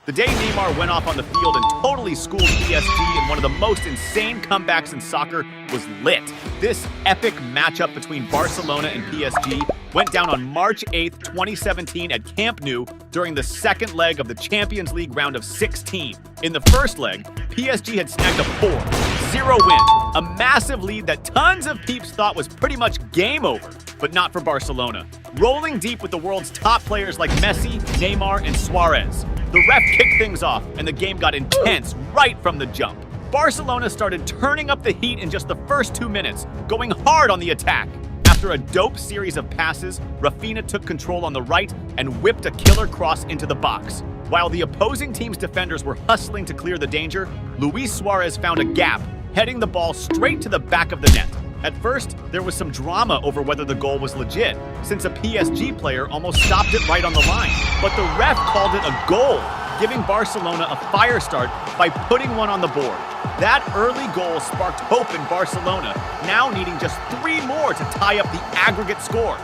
The day Neymar went off on the field and totally schooled PSG in one of the most insane comebacks in soccer was lit. This epic matchup between Barcelona and PSG went down on March 8th, 2017 at Camp Nou during the second leg of the Champions League round of 16. In the first leg, PSG had snagged a 4-0 win, a massive lead that tons of peeps thought was pretty much game over, but not for Barcelona. Rolling deep with the world's top players like Messi, Neymar, and Suarez. The ref kicked things off, and the game got intense right from the jump. Barcelona started turning up the heat in just the first 2 minutes, going hard on the attack. After a dope series of passes, Rafinha took control on the right and whipped a killer cross into the box. While the opposing team's defenders were hustling to clear the danger, Luis Suarez found a gap, heading the ball straight to the back of the net. At first, there was some drama over whether the goal was legit, since a PSG player almost stopped it right on the line. But the ref called it a goal, giving Barcelona a fire start by putting one on the board. That early goal sparked hope in Barcelona, now needing just 3 more to tie up the aggregate score.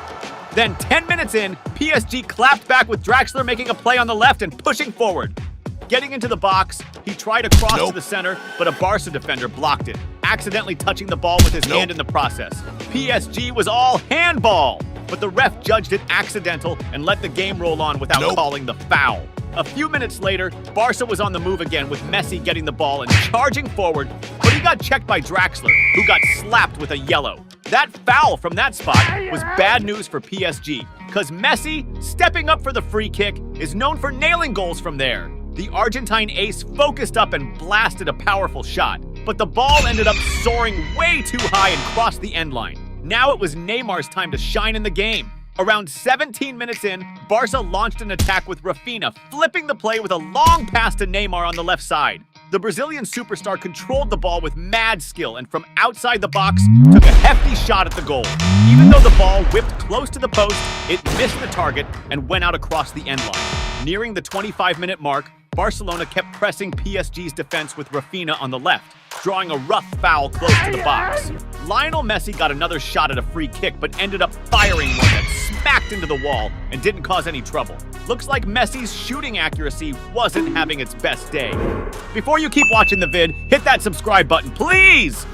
Then 10 minutes in, PSG clapped back with Draxler making a play on the left and pushing forward. Getting into the box, he tried a cross to the center, but a Barca defender blocked it, accidentally touching the ball with his hand in the process. PSG was all handball, but the ref judged it accidental and let the game roll on without calling the foul. A few minutes later, Barca was on the move again with Messi getting the ball and charging forward, but he got checked by Draxler, who got slapped with a yellow. That foul from that spot was bad news for PSG, because Messi, stepping up for the free kick, is known for nailing goals from there. The Argentine ace focused up and blasted a powerful shot, but the ball ended up soaring way too high and crossed the end line. Now it was Neymar's time to shine in the game. Around 17 minutes in, Barca launched an attack with Rafinha, flipping the play with a long pass to Neymar on the left side. The Brazilian superstar controlled the ball with mad skill and from outside the box, took a hefty shot at the goal. Even though the ball whipped close to the post, it missed the target and went out across the end line. Nearing the 25-minute mark, Barcelona kept pressing PSG's defense with Rafinha on the left, drawing a rough foul close to the box. Lionel Messi got another shot at a free kick, but ended up firing one that smacked into the wall and didn't cause any trouble. Looks like Messi's shooting accuracy wasn't having its best day. Before you keep watching the vid, hit that subscribe button, please!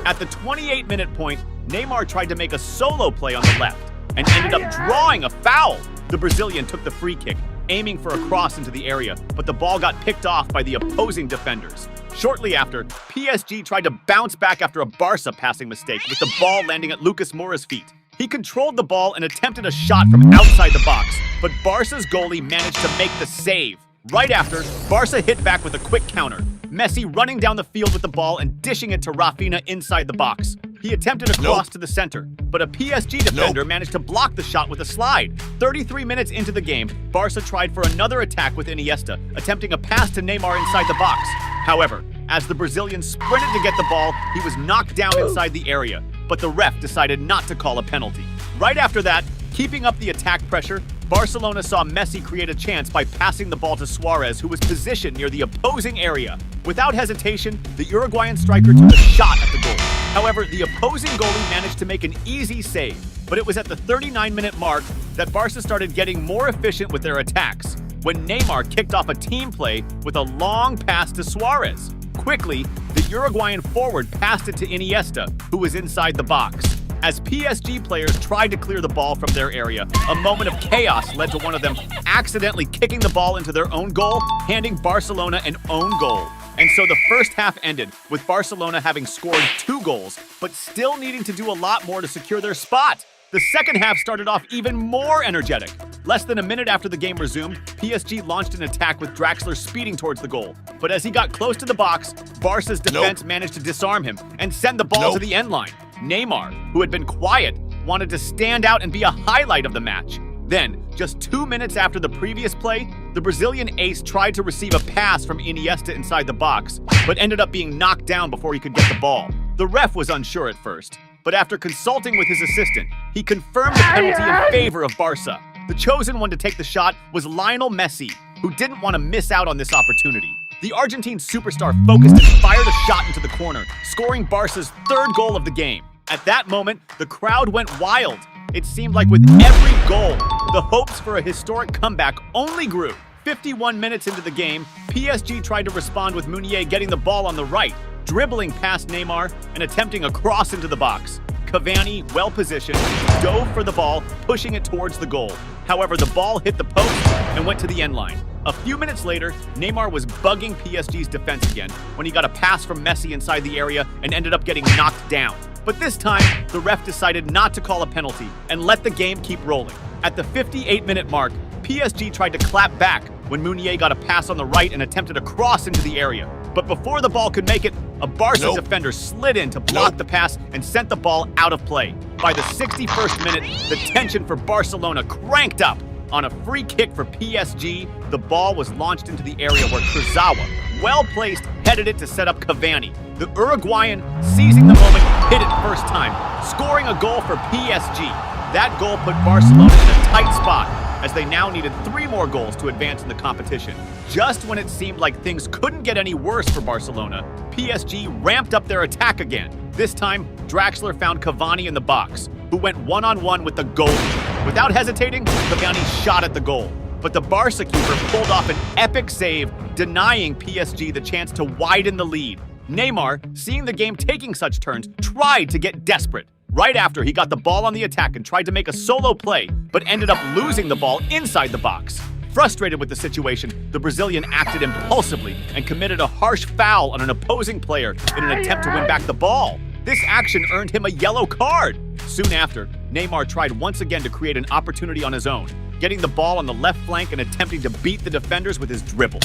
At the 28-minute point, Neymar tried to make a solo play on the left and ended up drawing a foul. The Brazilian took the free kick, aiming for a cross into the area, but the ball got picked off by the opposing defenders. Shortly after, PSG tried to bounce back after a Barca passing mistake, with the ball landing at Lucas Moura's feet. He controlled the ball and attempted a shot from outside the box, but Barca's goalie managed to make the save. Right after, Barca hit back with a quick counter, Messi running down the field with the ball and dishing it to Rafinha inside the box. He attempted a cross to the center, but a PSG defender managed to block the shot with a slide. 33 minutes into the game, Barca tried for another attack with Iniesta, attempting a pass to Neymar inside the box. However, as the Brazilian sprinted to get the ball, he was knocked down inside the area, but the ref decided not to call a penalty. Right after that, keeping up the attack pressure, Barcelona saw Messi create a chance by passing the ball to Suarez, who was positioned near the opposing area. Without hesitation, the Uruguayan striker took a shot at the goal. However, the opposing goalie managed to make an easy save, but it was at the 39-minute mark that Barca started getting more efficient with their attacks, when Neymar kicked off a team play with a long pass to Suarez. Quickly, the Uruguayan forward passed it to Iniesta, who was inside the box. As PSG players tried to clear the ball from their area, a moment of chaos led to one of them accidentally kicking the ball into their own goal, handing Barcelona an own goal. And so the first half ended with Barcelona having scored 2 goals, but still needing to do a lot more to secure their spot. The second half started off even more energetic. Less than a minute after the game resumed, PSG launched an attack with Draxler speeding towards the goal. But as he got close to the box, Barca's defense managed to disarm him and send the ball to the end line. Neymar, who had been quiet, wanted to stand out and be a highlight of the match. Then, just 2 minutes after the previous play, the Brazilian ace tried to receive a pass from Iniesta inside the box, but ended up being knocked down before he could get the ball. The ref was unsure at first, but after consulting with his assistant, he confirmed the penalty in favor of Barca. The chosen one to take the shot was Lionel Messi, who didn't want to miss out on this opportunity. The Argentine superstar focused and fired a shot into the corner, scoring Barca's 3rd goal of the game. At that moment, the crowd went wild. It seemed like with every goal, the hopes for a historic comeback only grew. 51 minutes into the game, PSG tried to respond with Meunier getting the ball on the right, dribbling past Neymar and attempting a cross into the box. Cavani, well positioned, dove for the ball, pushing it towards the goal. However, the ball hit the post and went to the end line. A few minutes later, Neymar was bugging PSG's defense again when he got a pass from Messi inside the area and ended up getting knocked down. But this time, the ref decided not to call a penalty and let the game keep rolling. At the 58-minute mark, PSG tried to clap back when Meunier got a pass on the right and attempted a cross into the area. But before the ball could make it, a Barca defender slid in to block the pass and sent the ball out of play. By the 61st minute, the tension for Barcelona cranked up. On a free kick for PSG, the ball was launched into the area where Kurzawa, well-placed, headed it to set up Cavani. The Uruguayan, seizing the moment, hit it first time, scoring a goal for PSG. That goal put Barcelona in a tight spot, as they now needed 3 more goals to advance in the competition. Just when it seemed like things couldn't get any worse for Barcelona, PSG ramped up their attack again. This time, Draxler found Cavani in the box, who went one-on-one with the goalie. Without hesitating, Cavani shot at the goal. But the Barca keeper pulled off an epic save, denying PSG the chance to widen the lead. Neymar, seeing the game taking such turns, tried to get desperate. Right after, he got the ball on the attack and tried to make a solo play, but ended up losing the ball inside the box. Frustrated with the situation, the Brazilian acted impulsively and committed a harsh foul on an opposing player in an attempt to win back the ball. This action earned him a yellow card. Soon after, Neymar tried once again to create an opportunity on his own, getting the ball on the left flank and attempting to beat the defenders with his dribble.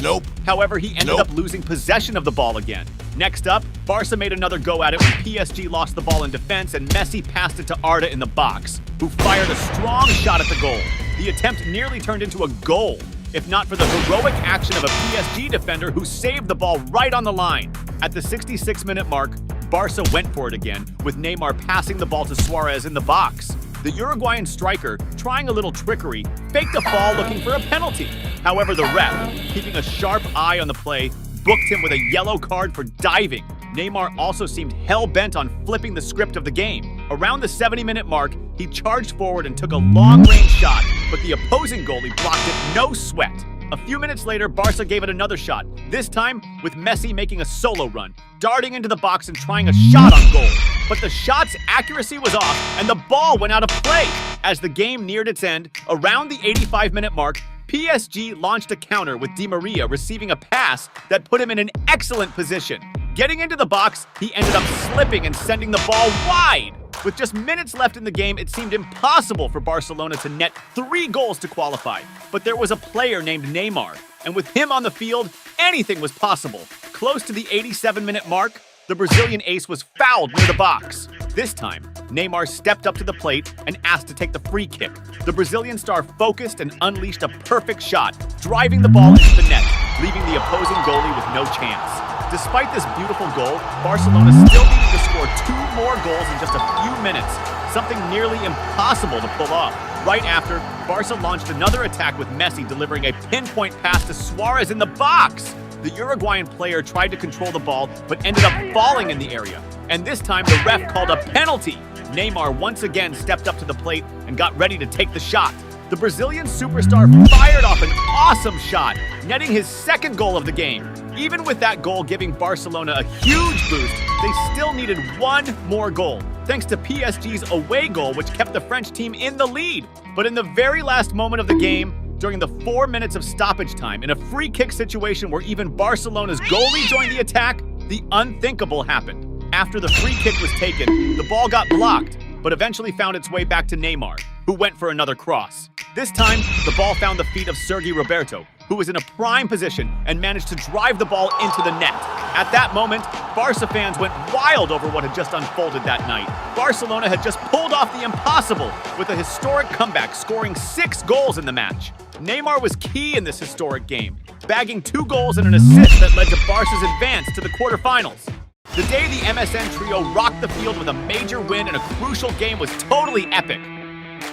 However, he ended up losing possession of the ball again. Next up, Barca made another go at it when PSG lost the ball in defense and Messi passed it to Arda in the box, who fired a strong shot at the goal. The attempt nearly turned into a goal, if not for the heroic action of a PSG defender who saved the ball right on the line. At the 66-minute mark, Barca went for it again, with Neymar passing the ball to Suarez in the box. The Uruguayan striker, trying a little trickery, faked a fall looking for a penalty. However, the ref, keeping a sharp eye on the play, booked him with a yellow card for diving. Neymar also seemed hell-bent on flipping the script of the game. Around the 70-minute mark, he charged forward and took a long-range shot, but the opposing goalie blocked it no sweat. A few minutes later, Barca gave it another shot, this time with Messi making a solo run, darting into the box and trying a shot on goal. But the shot's accuracy was off, and the ball went out of play. As the game neared its end, around the 85-minute mark, PSG launched a counter with Di Maria receiving a pass that put him in an excellent position. Getting into the box, he ended up slipping and sending the ball wide. With just minutes left in the game, it seemed impossible for Barcelona to net 3 goals to qualify. But there was a player named Neymar, and with him on the field, anything was possible. Close to the 87-minute mark, the Brazilian ace was fouled near the box. This time, Neymar stepped up to the plate and asked to take the free kick. The Brazilian star focused and unleashed a perfect shot, driving the ball into the net, leaving the opposing goalie with no chance. Despite this beautiful goal, Barcelona still needed to score 2 more goals in just a few minutes, something nearly impossible to pull off. Right after, Barca launched another attack with Messi delivering a pinpoint pass to Suarez in the box. The Uruguayan player tried to control the ball, but ended up falling in the area. And this time, the ref called a penalty. Neymar once again stepped up to the plate and got ready to take the shot. The Brazilian superstar fired off an awesome shot, netting his 2nd goal of the game. Even with that goal giving Barcelona a huge boost, they still needed 1 more goal, thanks to PSG's away goal, which kept the French team in the lead. But in the very last moment of the game, during the 4 minutes of stoppage time, in a free kick situation where even Barcelona's goalie joined the attack, the unthinkable happened. After the free kick was taken, the ball got blocked, but eventually found its way back to Neymar, who went for another cross. This time, the ball found the feet of Sergi Roberto, who was in a prime position and managed to drive the ball into the net. At that moment, Barca fans went wild over what had just unfolded that night. Barcelona had just pulled off the impossible with a historic comeback, scoring 6 goals in the match. Neymar was key in this historic game, bagging 2 goals and an assist that led to Barca's advance to the quarterfinals. The day the MSN trio rocked the field with a major win in a crucial game was totally epic.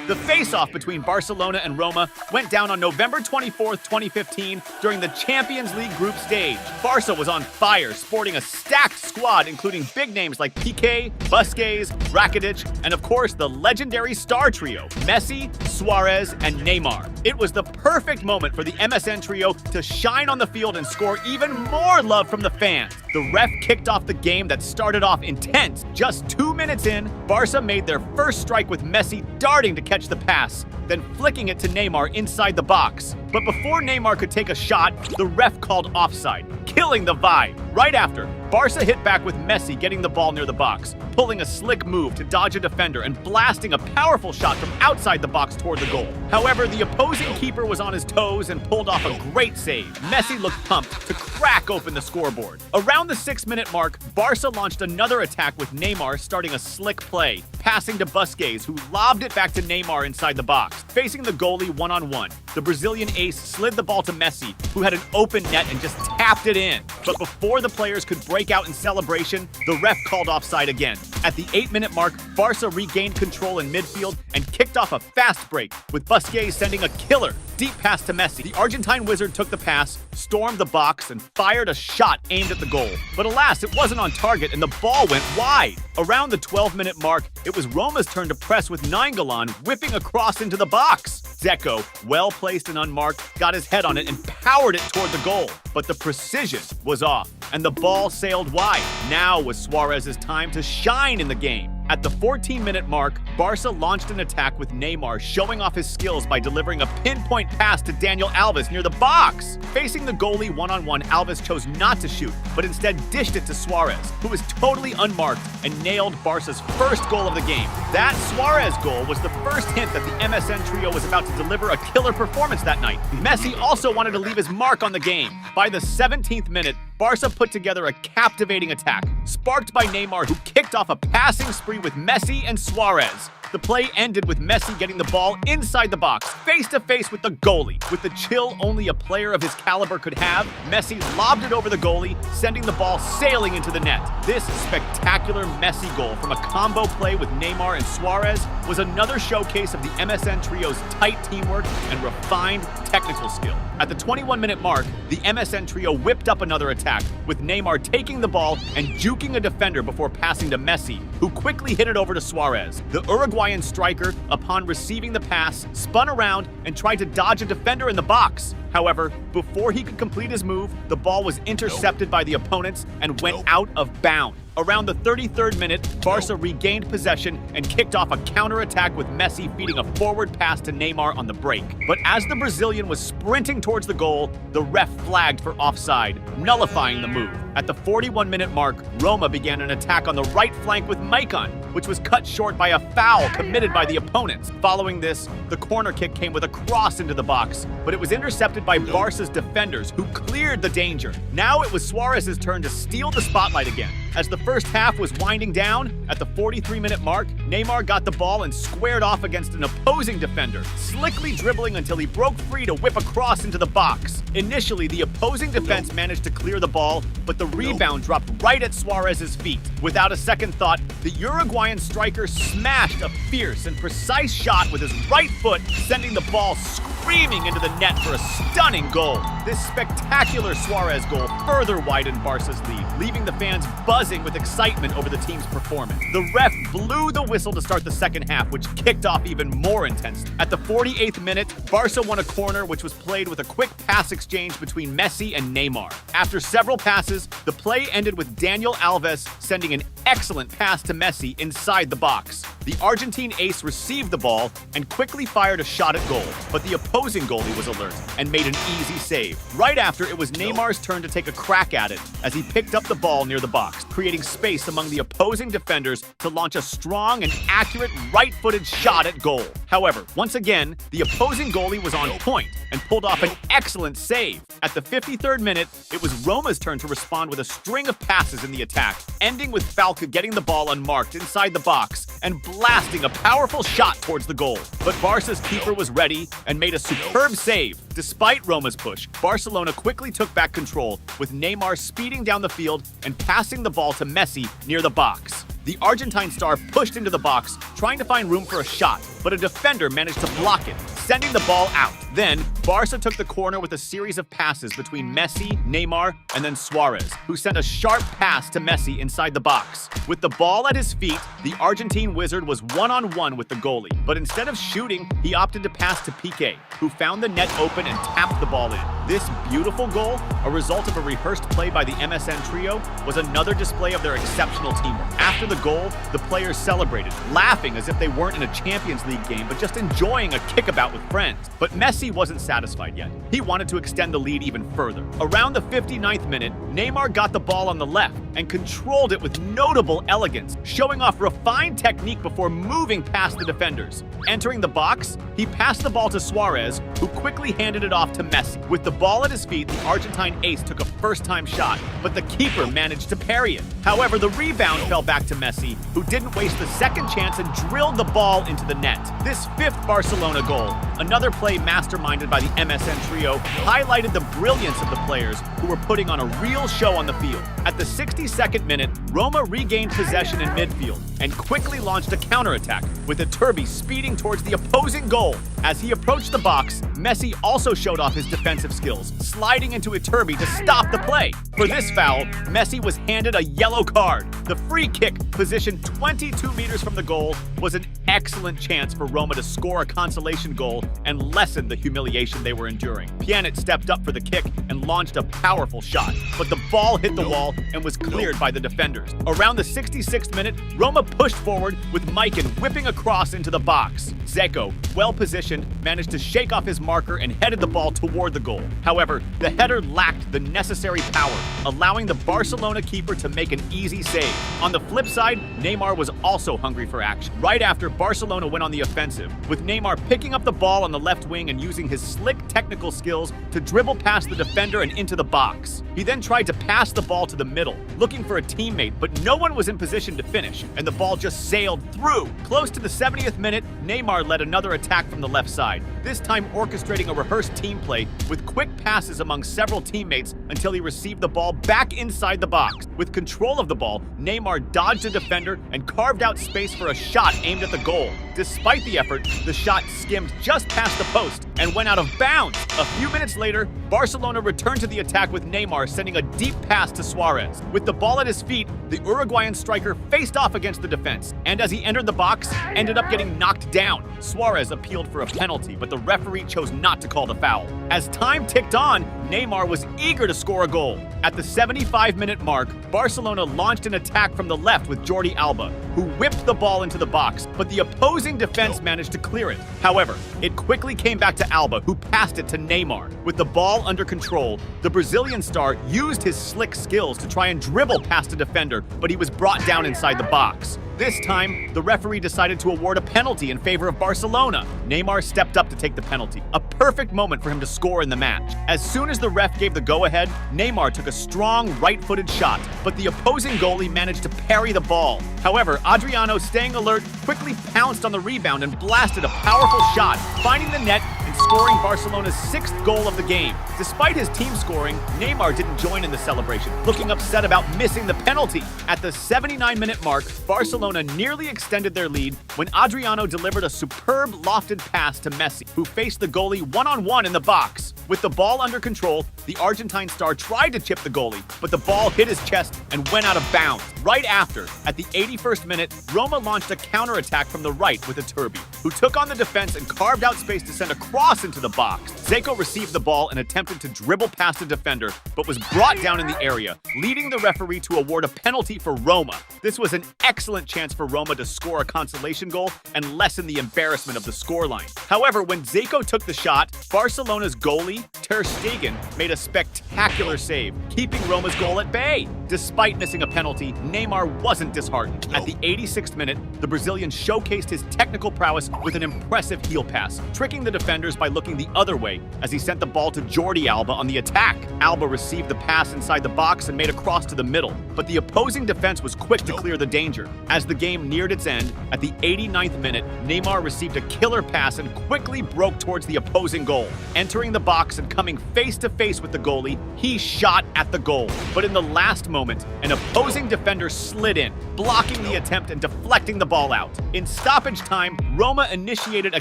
The face-off between Barcelona and Roma went down on November 24th, 2015 during the Champions League group stage. Barca was on fire, sporting a stacked squad including big names like Piqué, Busquets, Rakitic, and of course the legendary star trio, Messi, Suarez, and Neymar. It was the perfect moment for the MSN trio to shine on the field and score even more love from the fans. The ref kicked off the game that started off intense. Just 2 minutes in, Barca made their first strike with Messi darting to catch the pass, then flicking it to Neymar inside the box. But before Neymar could take a shot, the ref called offside, killing the vibe. Right after, Barca hit back with Messi getting the ball near the box, pulling a slick move to dodge a defender and blasting a powerful shot from outside the box toward the goal. However, the opposing keeper was on his toes and pulled off a great save. Messi looked pumped to crack open the scoreboard. Around the 6-minute mark, Barca launched another attack with Neymar starting a slick play, passing to Busquets, who lobbed it back to Neymar inside the box. Facing the goalie one-on-one, the Brazilian ace slid the ball to Messi, who had an open net and just tapped it in. But before the players could break out in celebration, the ref called offside again. At the 8-minute mark, Barca regained control in midfield and kicked off a fast break, with Busquets sending a killer deep pass to Messi. The Argentine wizard took the pass, stormed the box, and fired a shot aimed at the goal. But alas, it wasn't on target and the ball went wide. Around the 12-minute mark, it was Roma's turn to press with Nainggolan whipping across into the box. Dzeko, well placed and unmarked, got his head on it and powered it toward the goal. But the precision was off, and the ball sailed wide. Now was Suarez's time to shine in the game. At the 14-minute mark, Barca launched an attack with Neymar showing off his skills by delivering a pinpoint pass to Daniel Alves near the box. Facing the goalie one-on-one, Alves chose not to shoot, but instead dished it to Suarez, who was totally unmarked and nailed Barca's first goal of the game. That Suarez goal was the first hint that the MSN trio was about to deliver a killer performance that night. Messi also wanted to leave his mark on the game. By the 17th minute, Barca put together a captivating attack, sparked by Neymar, who kicked off a passing spree with Messi and Suarez. The play ended with Messi getting the ball inside the box, face-to-face with the goalie. With the chill only a player of his caliber could have, Messi lobbed it over the goalie, sending the ball sailing into the net. This spectacular Messi goal from a combo play with Neymar and Suarez was another showcase of the MSN trio's tight teamwork and refined technical skill. At the 21-minute mark, the MSN trio whipped up another attack, with Neymar taking the ball and juking a defender before passing to Messi, who quickly hit it over to Suarez. The Uruguayan striker, upon receiving the pass, spun around and tried to dodge a defender in the box. However, before he could complete his move, the ball was intercepted by the opponents and went out of bounds. Around the 33rd minute, Barca regained possession and kicked off a counter-attack with Messi feeding a forward pass to Neymar on the break. But as the Brazilian was sprinting towards the goal, the ref flagged for offside, nullifying the move. At the 41-minute mark, Roma began an attack on the right flank with Maicon, which was cut short by a foul committed by the opponents. Following this, the corner kick came with a cross into the box, but it was intercepted by Barca's defenders, who cleared the danger. Now it was Suarez's turn to steal the spotlight again. As the first half was winding down, at the 43-minute mark, Neymar got the ball and squared off against an opposing defender, slickly dribbling until he broke free to whip across into the box. Initially, the opposing defense managed to clear the ball, but the rebound dropped right at Suarez's feet. Without a second thought, the Uruguayan striker smashed a fierce and precise shot with his right foot, sending the ball screaming into the net for a stunning goal. This spectacular Suarez goal further widened Barca's lead, leaving the fans buzzing with excitement over the team's performance. The ref blew the whistle to start the second half, which kicked off even more intensely. At the 48th minute, Barca won a corner, which was played with a quick pass exchange between Messi and Neymar. After several passes, the play ended with Daniel Alves sending an excellent pass to Messi inside the box. The Argentine ace received the ball and quickly fired a shot at goal, but the opposing goalie was alert and made an easy save. Right after, it was Neymar's turn to take a crack at it as he picked up the ball near the box, creating space among the opposing defenders to launch a strong and accurate right-footed shot at goal. However, once again, the opposing goalie was on point and pulled off an excellent save. At the 53rd minute, it was Roma's turn to respond with a string of passes in the attack, ending with Falca getting the ball unmarked inside the box and blasting a powerful shot towards the goal. But Barca's keeper was ready and made a superb save. Despite Roma's push, Barcelona quickly took back control, with Neymar speeding down the field and passing the ball to Messi near the box. The Argentine star pushed into the box, trying to find room for a shot, but a defender managed to block it, sending the ball out. Then, Barca took the corner with a series of passes between Messi, Neymar, and then Suarez, who sent a sharp pass to Messi inside the box. With the ball at his feet, the Argentine wizard was one-on-one with the goalie, but instead of shooting, he opted to pass to Piqué, who found the net open and tapped the ball in. This beautiful goal, a result of a rehearsed play by the MSN trio, was another display of their exceptional teamwork. After the goal, the players celebrated, laughing as if they weren't in a Champions League game, but just enjoying a kickabout with friends. But Messi wasn't satisfied yet. He wanted to extend the lead even further. Around the 59th minute, Neymar got the ball on the left and controlled it with notable elegance, showing off refined technique before moving past the defenders. Entering the box, he passed the ball to Suarez, who quickly handed it off to Messi. With the ball at his feet, the Argentine ace took a first-time shot, but the keeper managed to parry it. However, the rebound fell back to Messi, who didn't waste the second chance and drilled the ball into the net. This fifth Barcelona goal, another play masterminded by the MSN trio, highlighted the brilliance of the players who were putting on a real show on the field. At the 62nd minute, Roma regained possession in midfield and quickly launched a counterattack, with Iturbi speeding towards the opposing goal. As he approached the box, Messi also showed off his defensive skills, sliding into Iturbi to stop the play. For this foul, Messi was handed a yellow card. The free kick, positioned 22 meters from the goal, was an excellent chance for Roma to score a consolation goal and lessen the humiliation they were enduring. Pjanic stepped up for the kick and launched a powerful shot, but the ball hit the wall and was cleared by the defenders. Around the 66th minute, Roma pushed forward with Mikan whipping across into the box. Dzeko, well-positioned, managed to shake off his marker and headed the ball toward the goal. However, the header lacked the necessary power, allowing the Barcelona keeper to make an easy save. On the flip side, Neymar was also hungry for action. Right after, Barcelona went on the offensive, with Neymar picking up the ball on the left wing and using his slick technical skills to dribble past the defender and into the box. He then tried to pass the ball to the middle, looking for a teammate, but no one was in position to finish, and the ball just sailed through. Close to the 70th minute, Neymar led another attack from the left side, this time orchestrating a rehearsed team play with quick passes among several teammates until he received the ball back inside the box. With control of the ball, Neymar dodged a defender and carved out space for a shot aimed at the goal. Despite the effort, the shot skimmed just past the post and went out of bounds. A few minutes later, Barcelona returned to the attack with Neymar sending a deep pass to Suarez. With the ball at his feet, the Uruguayan striker faced off against the defense, and as he entered the box, ended up getting knocked down. Suarez appealed for a penalty, but the referee chose not to call the foul. As time ticked on, Neymar was eager to score a goal. At the 75-minute mark, Barcelona launched an attack from the left with Jordi Alba, who whipped the ball into the box, but the opposing defense managed to clear it. However, it quickly came back to Alba, who passed it to Neymar. With the ball under control, the Brazilian star used his slick skills to try and dribble past a defender, but he was brought down inside the box. This time, the referee decided to award a penalty in favor of Barcelona. Neymar stepped up to take the penalty, a perfect moment for him to score in the match. As soon as the ref gave the go-ahead, Neymar took a strong right-footed shot, but the opposing goalie managed to parry the ball. However, Adriano, staying alert, quickly pounced on the rebound and blasted a powerful shot, finding the net and scoring Barcelona's 6th goal of the game. Despite his team scoring, Neymar didn't join in the celebration, looking upset about missing the penalty. At the 79-minute mark, Barcelona nearly extended their lead when Adriano delivered a superb lofted pass to Messi, who faced the goalie one-on-one in the box. With the ball under control, the Argentine star tried to chip the goalie, but the ball hit his chest and went out of bounds. Right after, at the 81st minute, Roma launched a counterattack from the right with Iturbi, who took on the defense and carved out space to send a cross into the box. Dzeko received the ball and attempted to dribble past a defender, but was brought down in the area, leading the referee to award a penalty for Roma. This was an excellent chance for Roma to score a consolation goal and lessen the embarrassment of the scoreline. However, when Dzeko took the shot, Barcelona's goalie, Ter Stegen, made a spectacular save, keeping Roma's goal at bay. Despite missing a penalty, Neymar wasn't disheartened. At the 86th minute, the Brazilian showcased his technical prowess with an impressive heel pass, tricking the defenders defenders by looking the other way as he sent the ball to Jordi Alba on the attack. Alba received the pass inside the box and made a cross to the middle, but the opposing defense was quick to clear the danger. As the game neared its end, at the 89th minute, Neymar received a killer pass and quickly broke towards the opposing goal. Entering the box and coming face-to-face with the goalie, he shot at the goal. But in the last moment, an opposing defender slid in, blocking the attempt and deflecting the ball out. In stoppage time, Roma initiated a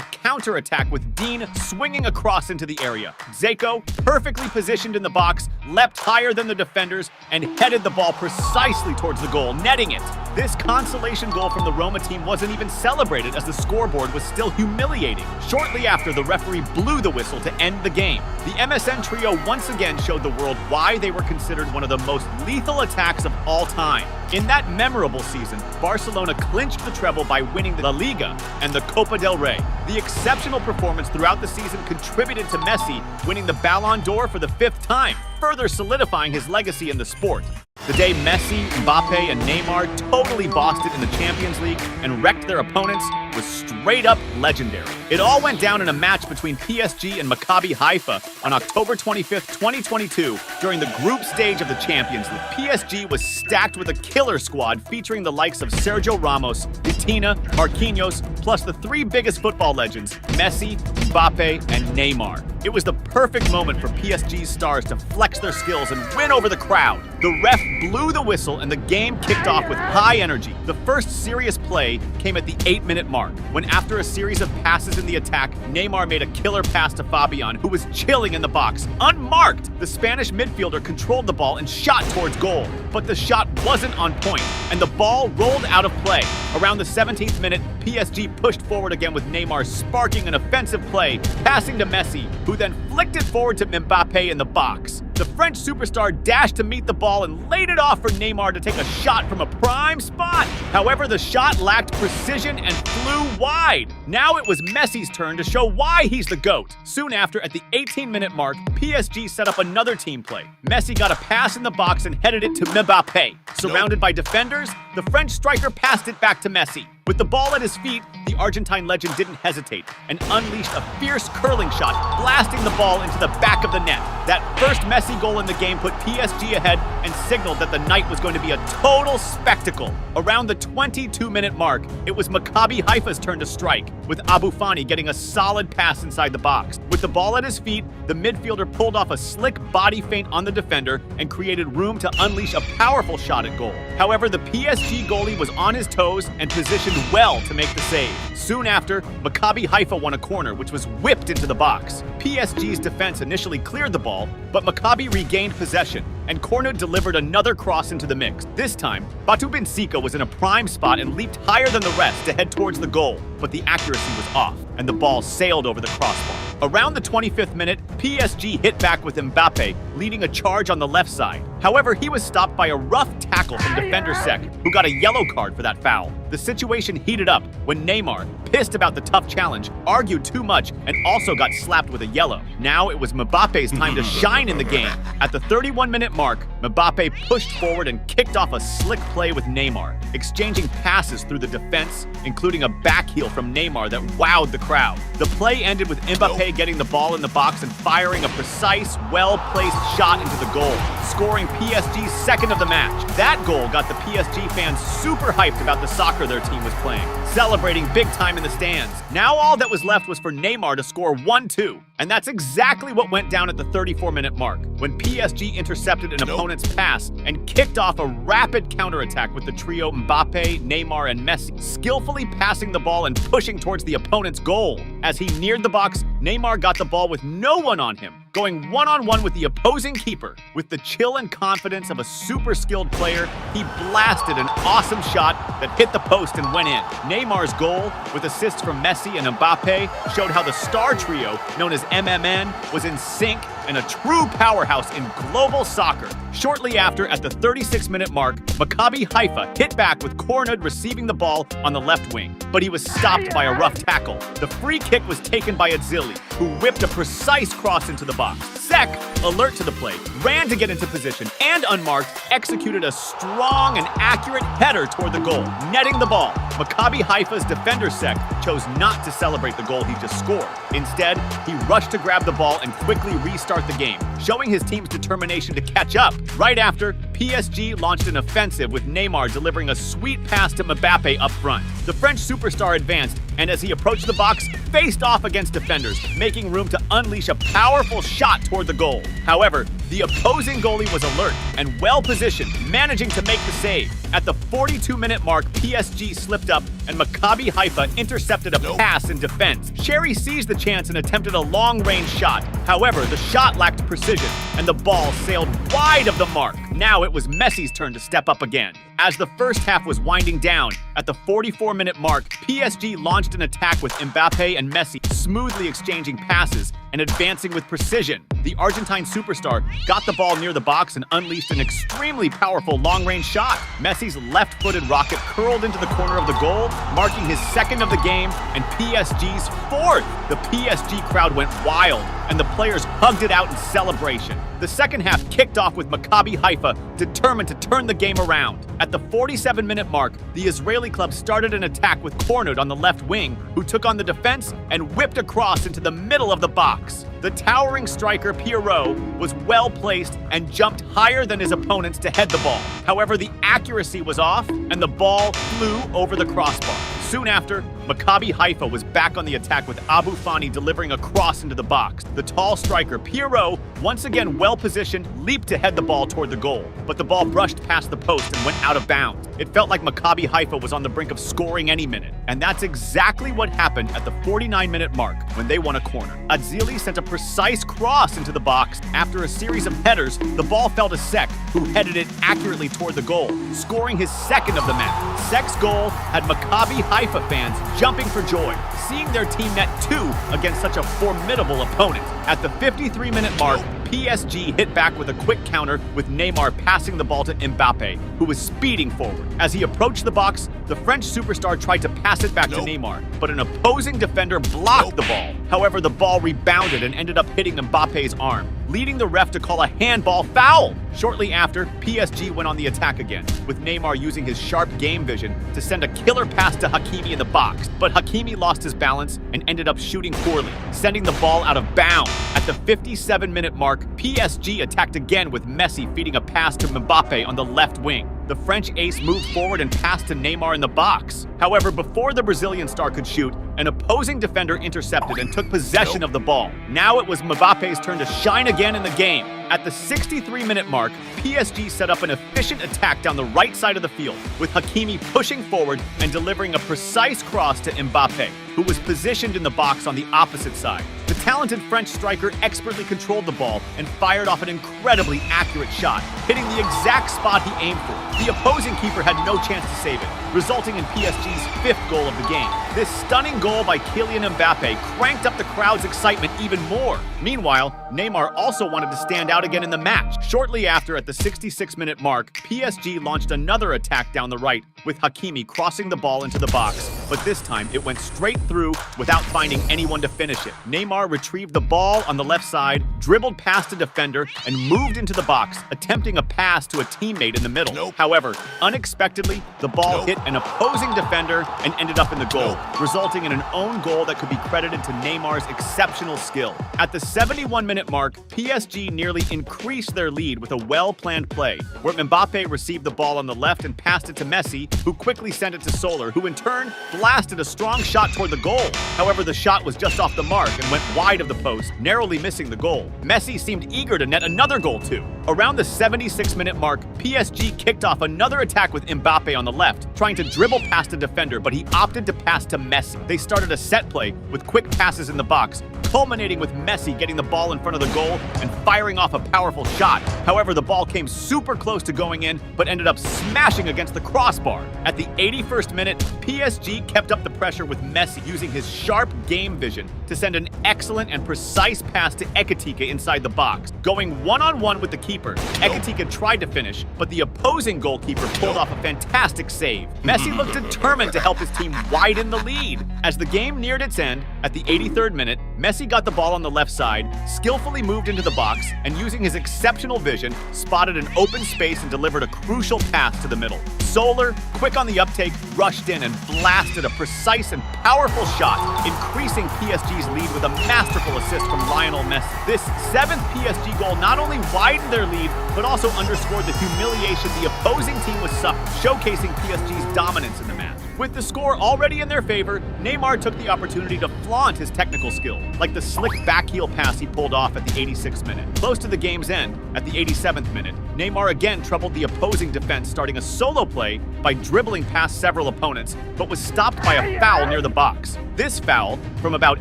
counter-attack with Dean swinging across into the area. Dzeko, perfectly positioned in the box, leapt higher than the defenders and headed the ball precisely towards the goal, netting it. This consolation goal from the Roma team wasn't even celebrated as the scoreboard was still humiliating. Shortly after, the referee blew the whistle to end the game. The MSN trio once again showed the world why they were considered one of the most lethal attacks of all time. In that memorable season, Barcelona clinched the treble by winning the La Liga and the Copa del Rey. The exceptional performance throughout the season contributed to Messi winning the Ballon d'Or for the 5th time, further solidifying his legacy in the sport. The day Messi, Mbappe, and Neymar totally bossed it in the Champions League and wrecked their opponents was straight up legendary. It all went down in a match between PSG and Maccabi Haifa on October 25th, 2022 during the group stage of the Champions League. PSG was stacked with a killer squad featuring the likes of Sergio Ramos, Vitinha, Marquinhos, plus the 3 biggest football legends, Messi, Mbappe, and Neymar. It was the perfect moment for PSG's stars to flex their skills and win over the crowd. The ref blew the whistle and the game kicked off with high energy. The first serious play came at the 8-minute mark, when after a series of passes in the attack, Neymar made a killer pass to Fabian, who was chilling in the box. Unmarked, the Spanish midfielder controlled the ball and shot towards goal. But the shot wasn't on point, and the ball rolled out of play. Around the 17th minute, PSG pushed forward again with Neymar sparking an offensive play, passing to Messi, who then flicked it forward to Mbappe in the box. The French superstar dashed to meet the ball and laid it off for Neymar to take a shot from a prime spot. However, the shot lacked precision and flew wide. Now it was Messi's turn to show why he's the GOAT. Soon after, at the 18-minute mark, PSG set up another team play. Messi got a pass in the box and headed it to Mbappe. Surrounded by defenders, the French striker passed it back to Messi. With the ball at his feet, the Argentine legend didn't hesitate and unleashed a fierce curling shot, blasting the ball into the back of the net. That first Messi goal in the game put PSG ahead and signaled that the night was going to be a total spectacle. Around the 22-minute mark, it was Maccabi Haifa's turn to strike, with Abu Fani getting a solid pass inside the box. With the ball at his feet, the midfielder pulled off a slick body feint on the defender and created room to unleash a powerful shot at goal. However, the PSG goalie was on his toes and positioned well to make the save. Soon after, Maccabi Haifa won a corner, which was whipped into the box. PSG's defense initially cleared the ball, but Maccabi regained possession, and Cornet delivered another cross into the mix. This time, Batu Benfica was in a prime spot and leaped higher than the rest to head towards the goal, but the accuracy was off, and the ball sailed over the crossbar. Around the 25th minute, PSG hit back with Mbappe, leading a charge on the left side. However, he was stopped by a rough tackle from defender Sek, who got a yellow card for that foul. The situation heated up when Neymar, pissed about the tough challenge, argued too much and also got slapped with a yellow. Now it was Mbappe's time to shine in the game. At the 31-minute mark, Mbappe pushed forward and kicked off a slick play with Neymar, exchanging passes through the defense, including a back heel from Neymar that wowed the crowd. The play ended with Mbappe getting the ball in the box and firing a precise, well-placed shot into the goal, scoring PSG's second of the match. That goal got the PSG fans super hyped about the soccer their team was playing, celebrating big time in the stands. Now all that was left was for Neymar to score 1-2, and that's exactly what went down at the 34-minute mark, when PSG intercepted an opponent's pass and kicked off a rapid counterattack with the trio Mbappe, Neymar, and Messi, skillfully passing the ball and pushing towards the opponent's goal. As he neared the box, Neymar got the ball with no one on him, going one-on-one with the opposing keeper. With the chill and confidence of a super skilled player, he blasted an awesome shot that hit the post and went in. Neymar's goal, with assists from Messi and Mbappe, showed how the star trio, known as MMN was in sync and a true powerhouse in global soccer. Shortly after, at the 36-minute mark, Maccabi Haifa hit back with Kornud receiving the ball on the left wing, but he was stopped by a rough tackle. The free kick was taken by Adzili, who whipped a precise cross into the box. Sek, alert to the play, ran to get into position and unmarked, executed a strong and accurate header toward the goal, netting the ball. Maccabi Haifa's defender Sek chose not to celebrate the goal he just scored. Instead, he rushed to grab the ball and quickly restart the game, showing his team's determination to catch up. Right after, PSG launched an offensive with Neymar delivering a sweet pass to Mbappe up front. The French superstar advanced, and as he approached the box, faced off against defenders, making room to unleash a powerful shot toward the goal. However, the opposing goalie was alert and well-positioned, managing to make the save. At the 42-minute mark, PSG slipped up and Maccabi Haifa intercepted a pass in defense. Sherry seized the chance and attempted a long-range shot. However, the shot lacked precision and the ball sailed wide of the mark. Now it was Messi's turn to step up again. As the first half was winding down, at the 44-minute mark, PSG launched an attack with Mbappe and Messi smoothly exchanging passes and advancing with precision. The Argentine superstar got the ball near the box and unleashed an extremely powerful long-range shot. Messi's left-footed rocket curled into the corner of the goal, marking his second of the game and PSG's fourth. The PSG crowd went wild, and the players hugged it out in celebration. The second half kicked off with Maccabi Haifa determined to turn the game around. At the 47-minute mark, the Israeli club started an attack with Kornud on the left wing, who took on the defense and whipped a cross into the middle of the box. The towering striker Pierrot was well placed and jumped higher than his opponents to head the ball. However, the accuracy was off and the ball flew over the crossbar. Soon after, Maccabi Haifa was back on the attack with Abu Fani delivering a cross into the box. The tall striker Pierrot, once again well-positioned, leaped to head the ball toward the goal, but the ball brushed past the post and went out of bounds. It felt like Maccabi Haifa was on the brink of scoring any minute, and that's exactly what happened at the 49-minute mark when they won a corner. Adzili sent a precise cross into the box. After a series of headers, the ball fell to Sek, who headed it accurately toward the goal, scoring his second of the match. Sek's goal had Maccabi Haifa fans jumping for joy, seeing their team net two against such a formidable opponent. At the 53-minute mark, PSG hit back with a quick counter with Neymar passing the ball to Mbappe, who was speeding forward. As he approached the box, the French superstar tried to pass it back to Neymar, but an opposing defender blocked the ball. However, the ball rebounded and ended up hitting Mbappe's arm, leading the ref to call a handball foul. Shortly after, PSG went on the attack again, with Neymar using his sharp game vision to send a killer pass to Hakimi in the box. But Hakimi lost his balance and ended up shooting poorly, sending the ball out of bounds. At the 57-minute mark, PSG attacked again with Messi feeding a pass to Mbappe on the left wing. The French ace moved forward and passed to Neymar in the box. However, before the Brazilian star could shoot, an opposing defender intercepted and took possession of the ball. Now it was Mbappe's turn to shine again in the game. At the 63-minute mark, PSG set up an efficient attack down the right side of the field, with Hakimi pushing forward and delivering a precise cross to Mbappe, who was positioned in the box on the opposite side. The talented French striker expertly controlled the ball and fired off an incredibly accurate shot, hitting the exact spot he aimed for. The opposing keeper had no chance to save it, resulting in PSG's fifth goal of the game. This stunning goal by Kylian Mbappe cranked up the crowd's excitement even more. Meanwhile, Neymar also wanted to stand out again in the match. Shortly after, at the 66-minute mark, PSG launched another attack down the right, with Hakimi crossing the ball into the box, but this time it went straight through without finding anyone to finish it. Neymar retrieved the ball on the left side, dribbled past a defender, and moved into the box, attempting a pass to a teammate in the middle. However, unexpectedly, the ball hit an opposing defender and ended up in the goal, resulting in an own goal that could be credited to Neymar's exceptional skill. At the 71-minute mark, PSG nearly increased their lead with a well-planned play, where Mbappe received the ball on the left and passed it to Messi, who quickly sent it to Soler, who in turn blasted a strong shot toward the goal. However, the shot was just off the mark and went wide of the post, narrowly missing the goal. Messi seemed eager to net another goal too. Around the 76-minute mark, PSG kicked off another attack with Mbappe on the left, trying to dribble past a defender, but he opted to pass to Messi. They started a set play with quick passes in the box, culminating with Messi getting the ball in front of the goal and firing off a powerful shot. However, the ball came super close to going in, but ended up smashing against the crossbar. At the 81st minute, PSG kept up the pressure with Messi using his sharp game vision to send an excellent and precise pass to Ekitike inside the box. Going one-on-one with the keeper, Ekitike tried to finish, but the opposing goalkeeper pulled off a fantastic save. Messi looked determined to help his team widen the lead. As the game neared its end, at the 83rd minute, Messi got the ball on the left side, skillfully moved into the box, and using his exceptional vision, spotted an open space and delivered a crucial pass to the middle. Solar, quick on the uptake, rushed in and blasted a precise and powerful shot, increasing PSG's lead with a masterful assist from Lionel Messi. This 7th PSG goal not only widened their lead, but also underscored the humiliation the opposing team was suffering, showcasing PSG's dominance in the match. With the score already in their favor, Neymar took the opportunity to flaunt his technical skill, like the slick backheel pass he pulled off at the 86th minute. Close to the game's end, at the 87th minute, Neymar again troubled the opposing defense, starting a solo play by dribbling past several opponents, but was stopped by a foul near the box. This foul, from about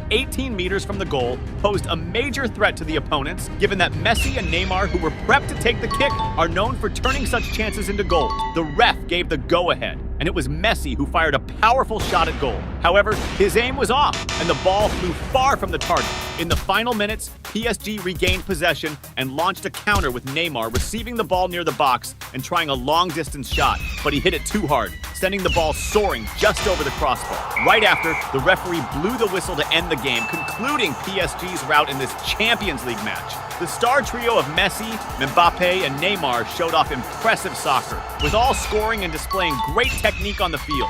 18 meters from the goal, posed a major threat to the opponents, given that Messi and Neymar, who were prepped to take the kick, are known for turning such chances into goals. The ref gave the go-ahead, and it was Messi who fired a powerful shot at goal. However, his aim was off, and the ball flew far from the target. In the final minutes, PSG regained possession and launched a counter with Neymar receiving the ball near the box and trying a long-distance shot, but he hit it too hard, sending the ball soaring just over the crossbar. Right after, the referee blew the whistle to end the game, concluding PSG's route in this Champions League match. The star trio of Messi, Mbappe, and Neymar showed off impressive soccer, with all scoring and displaying great technique on the field.